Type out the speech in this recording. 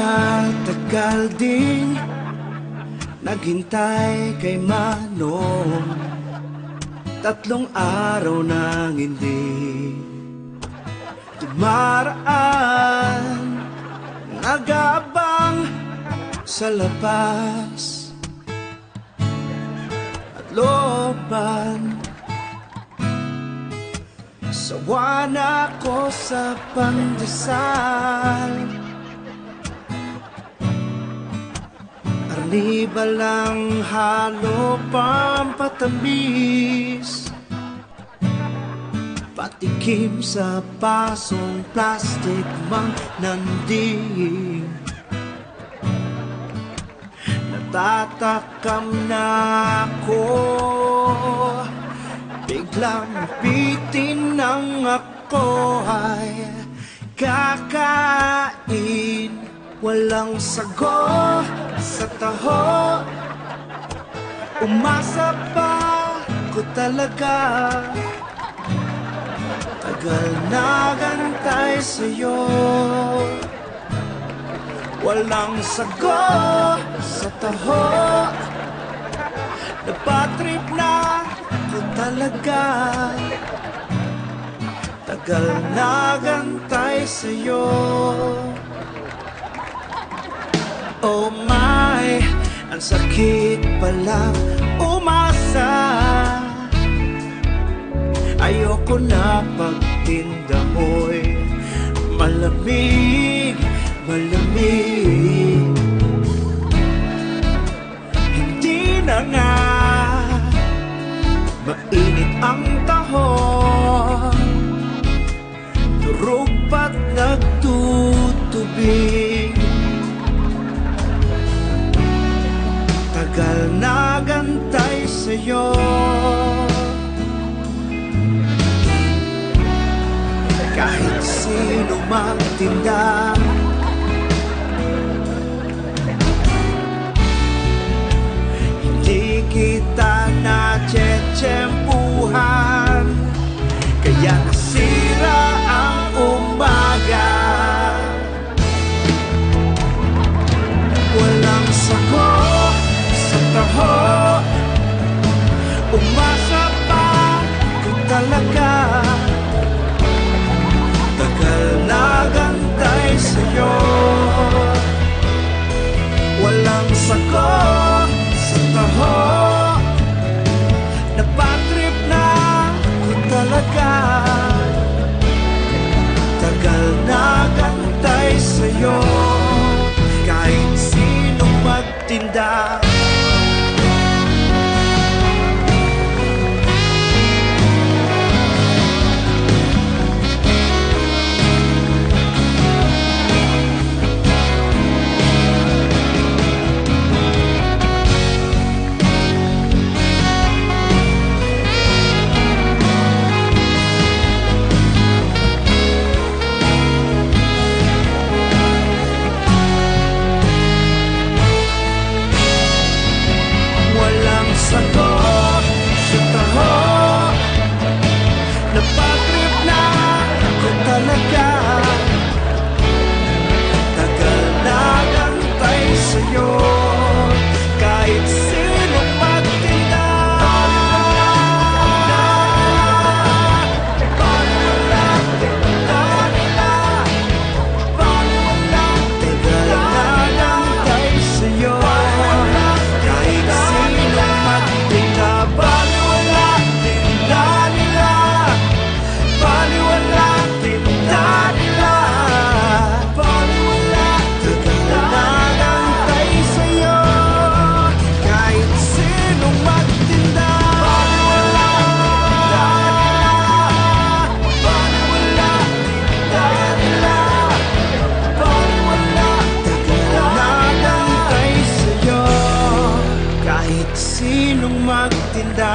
Matagal din naghintay kay Manong, 3 araw nang hindi dumaraan. Nag-aabang sa labas at looban. Sawa na ako sa pandesal, arniba lang halo pampatamis, patikim sa basong plastic mang nandig. Natatakam na ako, biglang bitin ng ako ay kakain. Walang sago sa taho, umasa pa ko talaga. Tagal nagantay sa'yo, walang sago sa taho, napatrip na ko talaga. Tagal nagantay sa'yo. Oh my, ang sakit palang umasa. Ayoko na pagtinda mo'y malamig, malamig. Hindi na nga mainit ang tahon, durog ba't nagtutubig. Tagal nagantay sa'yo, kahit sino magtinda. Hindi kita na tsetsempuhan, kaya nasira ang umaga. Walang sago sa taho, umasa pa ko talaga. Tagal nagantay sa'yo, walang sago sa taho, napatrip na ko talaga. Tagal nagantay sa'yo, kahit sinong magtinda. Sago sa taho, napatrip na ako talaga. Tagal nagantay sa'yo, kahit sinong magtinda. Baliwala, tinda nila, baliwala, tagal nagantay sa'yo, kahit sinong magtinda. Baliwala, tinda nila, baliwala, tinda nila, baliwala, tagal nagantay sa'yo, kahit sinong magtinda. Baliwala, tinda nila, baliwala, tinda nila, baliwala, tagal nagantay sa'yo, kahit sinong magtinda.